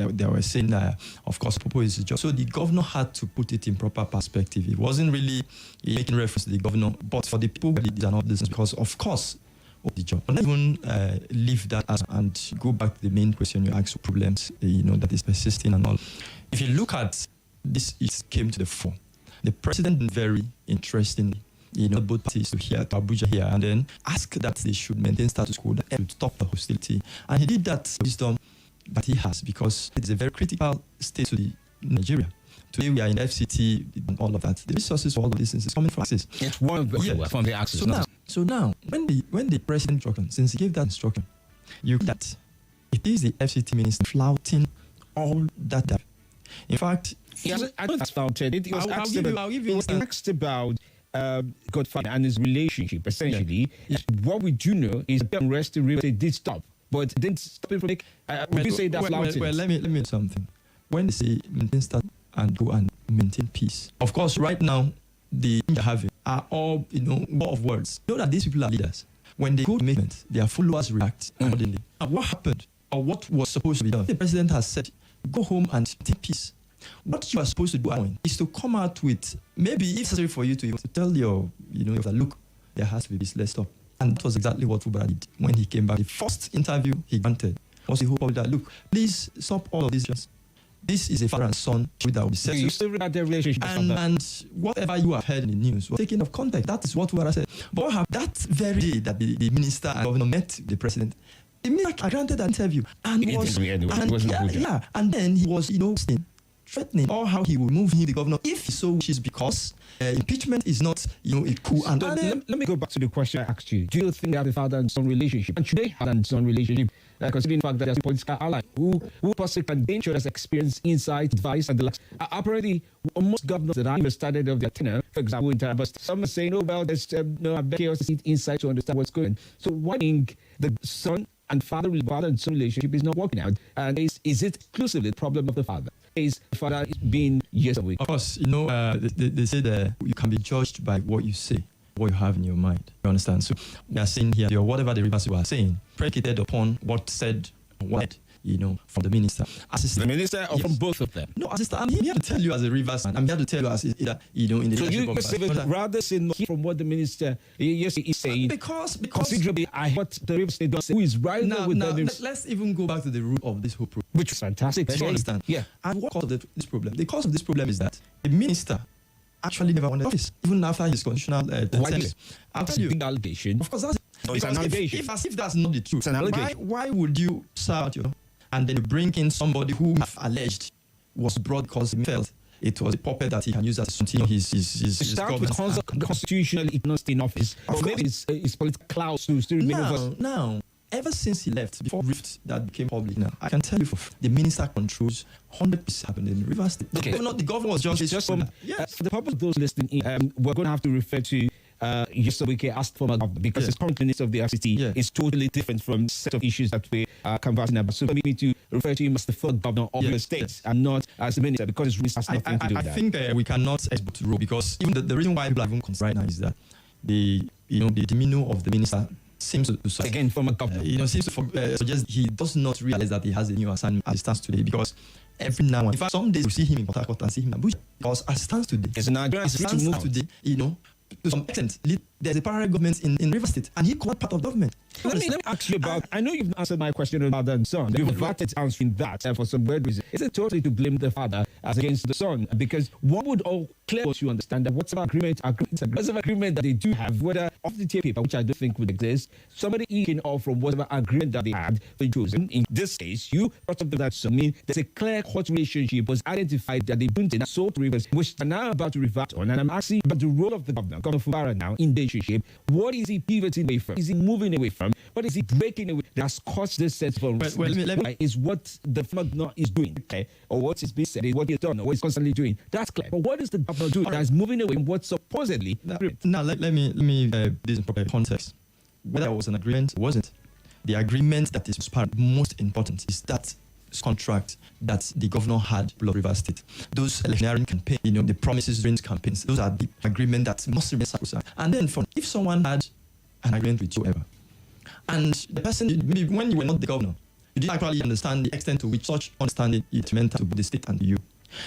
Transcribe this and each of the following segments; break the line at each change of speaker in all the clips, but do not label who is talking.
they were saying, of course, Popo is just. So the governor had to put it in proper perspective. It wasn't really making reference to the governor, but for the people who did not business, because of course, of the job. But not even leave that as and go back to the main question you asked, problems, that is persisting and all. If you look at this, it came to the fore. The president very interestingly, both parties to Abuja here, and then ask that they should maintain status quo to stop the hostility. And he did that wisdom that he has, because it is a very critical state to the Nigeria. Today we are in FCT and all of that. The resources for all of this is coming from access.
It's one of the from the access.
So now, when the president instruction, since he gave that instruction, you that it is the FCT minister flouting all that data. In fact,
I don't that's flouted. It was asked about Godfather and his relationship. Essentially, what we do know is that unrest in Rivers did stop, but didn't stop it from would you say that's flouted?
Well, let me do something. When they say maintain status and go and maintain peace, of course, right now the they're having are all war of words. You know that these people are leaders. When they go to movement, their followers react accordingly. And what happened, or what was supposed to be done? The president has said, go home and take peace. What you are supposed to do is to come out with, maybe if necessary for you to tell your, that look, there has to be this, let's stop. And that was exactly what Fubara did when he came back. The first interview he granted was the hope of that, look, please stop all of this. This is a father and son that will be settled.
You still regard their relationship
and whatever you have heard in the news was taken off context. That is what Fubara said. But that very day that the minister and governor met the president, the minister granted an interview and and then he was, threatening or how he will move him, the governor, if he so wishes, because impeachment is not, a coup. And
let me go back to the question I asked you. Do you think that the father and son relationship, and should they have a son relationship, considering the fact that there's a political ally who possibly can gain has experience, insight, advice, and the like? Apparently, most governors that I started of their tenure, for example, in Tarabas, some are saying, there's chaos, insight to understand what's going on. So why think the son and father and son relationship is not working out? And is it exclusively the problem of the father? Is the father being years away?
Of course, they say that you can be judged by what you say, what you have in your mind. You understand? So we are saying here, whatever the RIVCSO are saying, predicated upon what said, from the minister.
The minister or from both of them?
No, assistant, I'm here to tell you as a RIVCSO, I'm here to tell you as, in the
so you rather say no from what the minister is saying.
Because
considerably, I what the RIVCSO does say, who is right now with them.
Let's even go back to the root of this whole problem.
Which is fantastic.
Do you understand? Yeah. And what caused this problem? The cause of this problem is that the minister actually never won the office, even after his constitutional tenure.
I'll tell you. Big allegation.
Of course, that's
it's an allegation.
If that's not the truth,
it's an allegation.
Why would you start, and then you bring in somebody who alleged was brought because he felt it was a puppet that he can use as to continue his
government. Constitutionally, it not stay in office. Or maybe it's political clout to still remain over.
Now, ever since he left, before Rift that became public now, I can tell you the minister controls 100% happened in Rivers State.
Okay.
The governor was just
for the purpose of those listening, we're going to have to refer to Wike asked for because his current minister of the RCT is totally different from the set of issues that we are conversing about. So we need to refer to him as the third governor of the state and not as the minister, because his minister has nothing to do with that.
I think we cannot export the role, because even the reason why people are even concerned right now is that the demeanor of the minister seems to
again from a governor,
seems to suggest he does not realize that he has a new assignment as it stands today, because every now and then, in fact, some days we see him in Port Harcourt and see him in Abuja, because as it stands today, to some extent, there's a parallel government in Rivers State, and he called part of government.
Let me ask you about. I know you've answered my question about father and son. You've averted answering that for some weird reason. Is it totally to blame the father as against the son? Because one would all clear us, you understand that whatever agreement that they do have, whether off the table paper, which I don't think would exist, somebody eking off from whatever agreement that they had for chosen. In this case, you part of that son mean there's a clear court relationship was identified that they didn't and sold to Rivers, which are now about to revert on. And I'm asking about the role of the governor Fubara now in the relationship. What is he pivoting away from? Is he moving away from? What is he breaking away? That's caused this sense of is what the governor is doing, okay? Or what is being said is what he's done or what he's constantly doing. That's clear. But what is the governor doing that's moving away from what supposedly?
Now let me this in proper context. Whether it was an agreement or wasn't, the agreement that is most important is that contract that the governor had for Rivers State. Those electioneering campaigns, the promises during campaigns, those are the agreement that must remain sacrosanct. And then if someone had an agreement with you ever, and the person, maybe when you were not the governor, You didn't actually understand the extent to which such understanding is detrimental to the state and to you.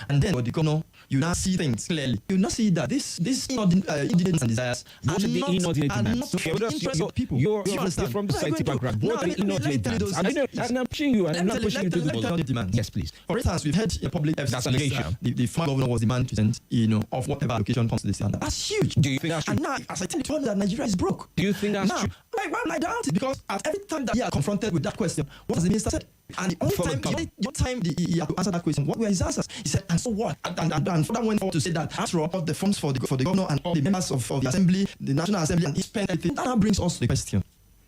And then, for the governor, you now see things clearly. You now see that this inordinate and desires are
the inordinate
not
demands?
for the interest of the people.
You're from the society background. What are the inordinate demands? I'm not pushing you. I'm not pushing you to the demands. Yes, please.
For instance, we've had a public
allegation.
The former governor was demanding 2%, of whatever allocation comes to the state. That's huge.
Do you think that's true?
And now, as I tell you, that Nigeria is broke.
Do you think that's true?
I doubt it, because at every time that he are confronted with that question, what has the minister said? And the only time he had to answer that question, what were his answers? He said, and so what? And further went forward to say that after all the funds for the governor and all the members of the assembly, the National Assembly, and he spent everything. That now brings us to the question.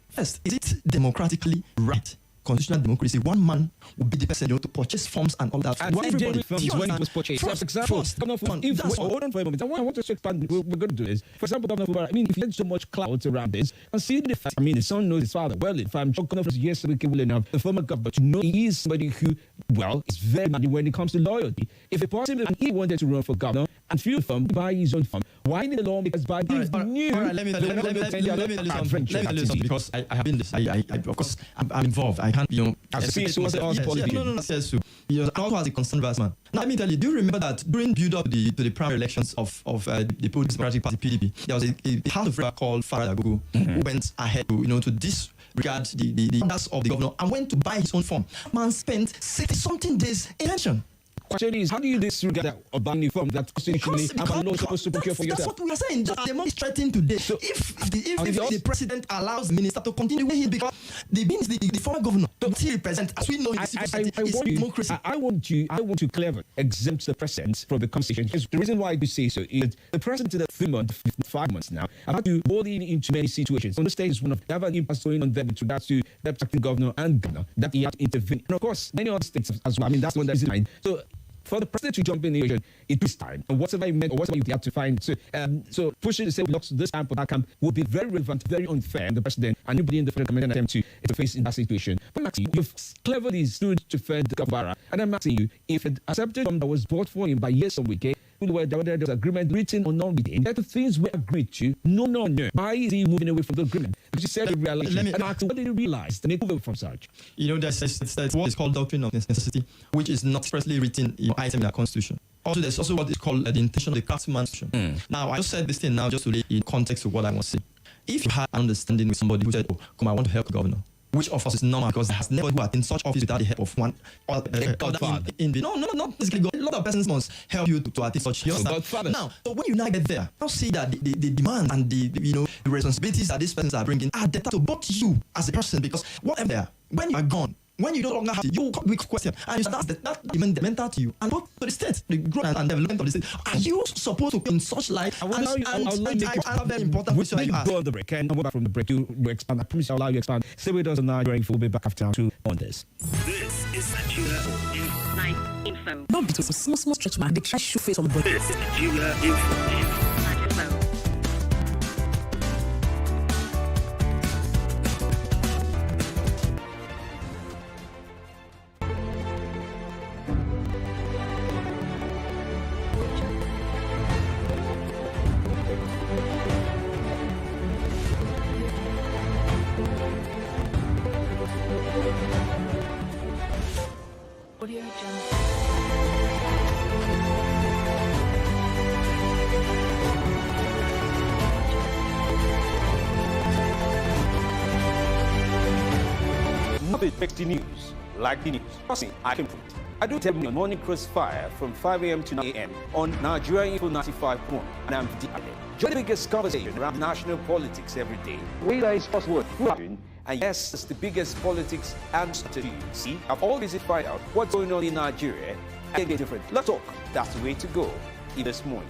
First, is it democratically right? Constitutional democracy, one man will be the person to purchase forms and all that.
And why did when it was purchased? For example, hold on for a moment. I want to expand. We're going to do this. For example, Governor Fubara, if you had so much clout around this, consider the fact, his son knows his father. Well, if I'm Governor for years, we will enough, the former governor, to know he is somebody who, is very mad when it comes to loyalty. If a person and he wanted to run for governor and feel firm by his own firm, why need the law? Because by this new,
let me tell you something, because I have been this. Of course, I'm involved. I can't,
No,
so he also has a concerned vast man. Now, let me tell you, do you remember that during build-up to the primary elections of the People's Democratic Party, PDP, there was a house of rep called Fubara-Wike who went ahead to disregard the orders of the governor and went to buy his own form. Man spent 60-something days in election.
Question is, how do you disregard that Ogoni form that constitutionally I'm not supposed to procure for yourself?
That's what we are saying. The money is threatened today. So if the president allows the minister to continue with it, because the former governor don't he represent, as we know in the civil society, is democracy.
I want to clever exempt the president from the conversation. Because the reason why I do say so is the president in 5 months now, I've had to boil into many situations. Understand is one of the other impacts going on there with regards to the acting governor and governor that he had to intervene. And of course, many other states as well. That's one that is in mind. So for the president to jump in the equation, it takes time. And whatever you meant or whatever you have to find. So pushing to say blocks this camp or that camp would be very relevant, very unfair. And the president and nobody in the federal government attempt to face in that situation. But I'm asking you, you've cleverly stood to defend the Fubara. And I'm asking you, if an accepted that was brought for him by years of week, where there was agreement written or non-written, that the things we agreed to, no. Why is he moving away from the agreement? Because you said realization. And asking, what did he realize to make over from such?
There's what is called doctrine of necessity, which is not expressly written item in our constitution. Also, there's also what is called the intention of the craftsman's. Now, I just said this thing now just to lay in context of what I want to say. If you had understanding with somebody who said, I want to help the governor, which of us is normal, because there has never been in such office without the help of one or not basically. A lot of persons must help you to attain such. Now, so when you now get there, now see that the demand and the responsibilities that these persons are bringing are debt to both you as a person, because whatever, when you are gone, when you no longer have it, you come with question, and you start that demand mental to you, and both to the state, the growth and development of the state. Are you supposed to be in such light?
I have very important question. When you go on the break, and back from the break, you expand. I promise I'll allow you to expand. Stay with us on Nigeria Info. We'll be back after 2 on this.
This is Nigeria Info.
Don't be too small stretch, man. They try to show face on the body.
This is Nigeria Info.
Not the texty news, like the news. I can prove it. I do tell me on morning Crossfire from 5 a.m. to 9 a.m. on Nigeria Info 95.1, and I'm Femi. Join the biggest conversation around national politics every day. Whether it's possible, and yes, it's the biggest politics and strategy. See, I've always find out what's going on in Nigeria and get different. Let's talk. That's the way to go. This morning.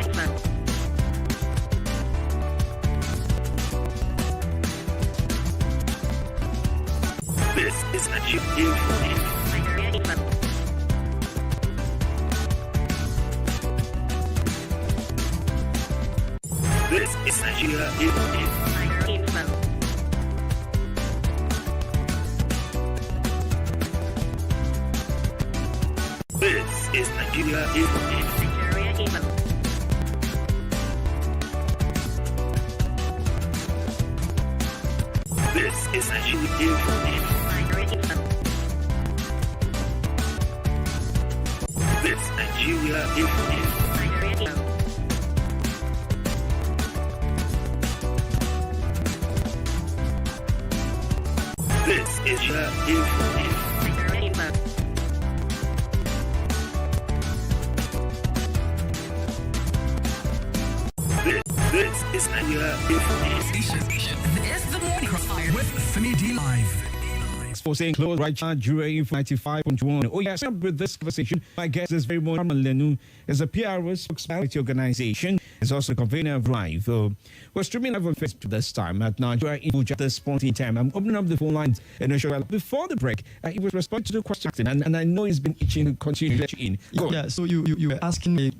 This is Nigeria Info. This is Nigeria Info. This is Nigeria Info. This is Nigeria Info. This Nigeria Info. This is your Info. This is Nigeria Info.
This is the morning Crossfire with Femi D Live.
For saying close right now, Nigeria Info 95.1. Oh yes, with this conversation, my guest is very much Lenu, is a PRO spokesman organization. It's also a convener of Live. We're streaming live on Facebook this time at Nigeria Info at this point in time. I'm opening up the phone lines in a show. Before the break, he was responding to the question, and I know he's been itching to continue to let you in. Go
Yeah, so you were asking me,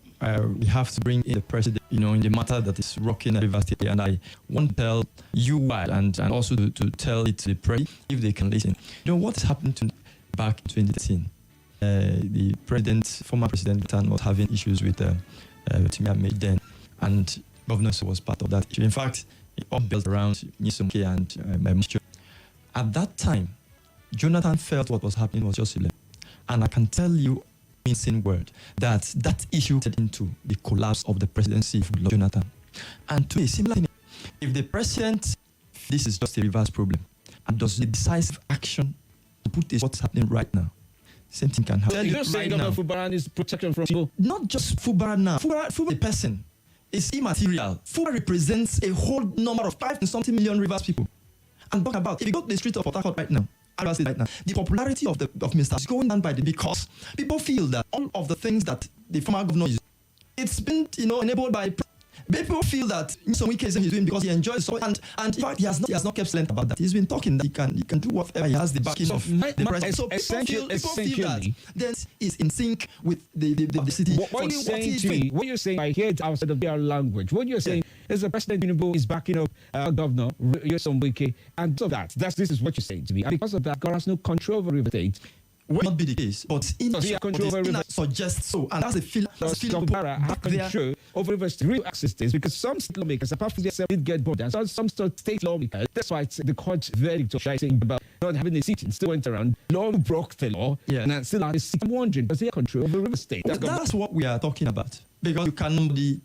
we have to bring in the president, in the matter that is rocking at Rivers State, and I want to tell you why, and also to tell it to the press if they can listen. What happened to back in 2013? The former president, was having issues with Timia then, and Governor was part of that issue. In fact, it all built around Nisumke and Minister. At that time, Jonathan felt what was happening was just illegal. And I can tell you, mincing word, that issue led into the collapse of the presidency of Jonathan. And to a similar thing, if the president, this is just a reverse problem, and does the decisive action to put this what's happening right now, same thing can happen.
You're saying Governor Fubara needs protection from people?
Not just Fubara now. Fubara, the person, is immaterial. Fubara represents a whole number of 5 and something million Rivers people. I'm talking about, if you go to the street of Port Harcourt right now, the popularity of Mr. is going down because people feel that all of the things that the former governor is, it's been enabled by. People feel that in some cases he's doing because he enjoys so, and in fact he has not kept silent about that. He's been talking that he can do whatever. He has the backing of the president. So people feel that then is in sync with the city.
What you're saying to me, what you're saying, I hear it outside of their language. What you're saying is the president is backing up Governor Wike, and so this is what you're saying to me. And because of that, God has no control over River State.
Will not be the case, but suggests so, and that's a feeling.
Fubara have control over the real access is because some state lawmakers, apart from themselves, did get bored, and some state lawmakers. That's why it's the court verdict of saying about not having a seat and still went around. Law broke the law, and still had a seat. I'm wondering, does he have control over River State?
That's what we are talking about, because you cannot be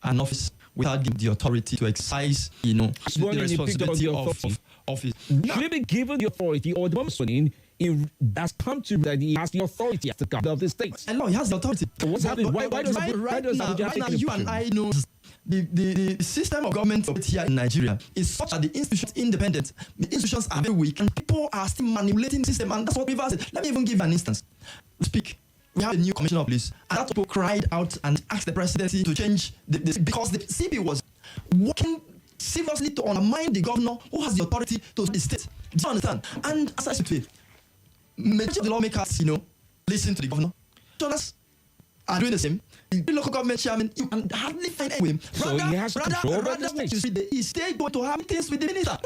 an office without giving the authority to exercise, the responsibility of office.
Maybe given the authority or the moment he has come to that he has the authority as the governor of the state.
And no, he has the authority.
So what's happening? Why does
right now you and I know the system of government here in Nigeria is such that the institutions are independent. The institutions are very weak, and people are still manipulating the system. And that's what Rivers said. Let me even give an instance. We have a new commissioner of police, and that people cried out and asked the presidency to change because the CP was working seriously to undermine the governor who has the authority to the state. Do you understand? And as I said, majority of the lawmakers, listen to the governor. Jonas are doing the same. The local government chairman, you can hardly find any way.
So he has control over the state.
Is state going to have meetings with the minister?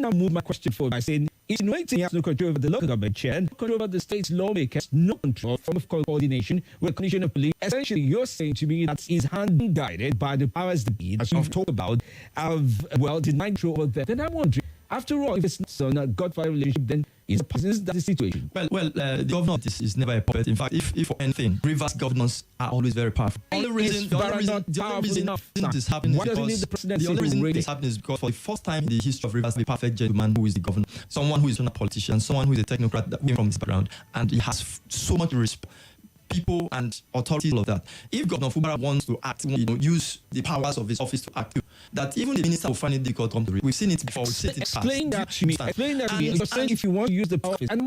Let me move my question forward by saying, insinuating he has no control over the local government chair, no control over the state's lawmakers, no control from coordination with the commissioner of police. Essentially, you're saying to me that he's hand guided by the powers that be, as you've talked about, denying control over them. Then I'm wondering, after all, if it's not so, not Godfather relationship, then is that the situation?
Well, the governor is never a puppet. In fact, if for anything, Rivers governors are always very powerful. The only reason this is happening is because for the first time in the history of Rivers, the perfect gentleman who is the governor, someone who is not a politician, someone who is a technocrat that came from this background, and he has so much respect. People and authorities, all of that. If Governor Fubara wants to act, use the powers of his office to act, that even the minister will find it difficult to come to it. We've seen it before.
Explain that to me. You're saying if you want to use the power, and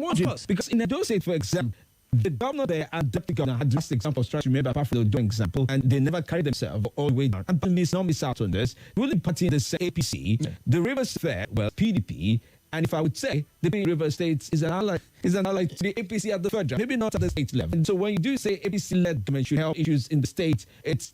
because in Edo State, for example, the governor there and deputy governor had last example, trying to remember apart from the doing example, and they never carried themselves all the way down. And miss out on this. The ruling party in the APC, the Rivers Fair, PDP, And if I would say the River State is an ally to the APC at the federal, maybe not at the state level. And so when you do say APC-led government should help issues in the state, that's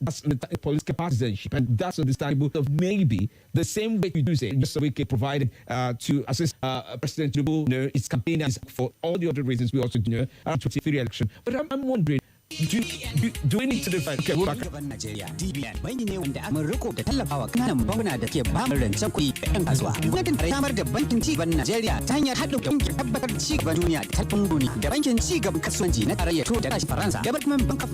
political partisanship, and that's understandable. Of maybe the same way you do say, just so we can provide to assist President Tinubu, his campaign is for all the other reasons we also do, 23 election. But I'm wondering, do we need to define? Okay, we'll back.
DBN banki ne wanda aka riko da tallafawa kananan bankuna da ke ba mu rancen kuɗi ga 'yan kasuwa. Gwamnatin tarayya samar da bankin ci gaban Najeriya ta hanyar haɗa ƙungiyar tabbatar da ci gaban duniya da talfin da bankin ci gaban kasuwanci na tarayya to da Faransa. Development Bank of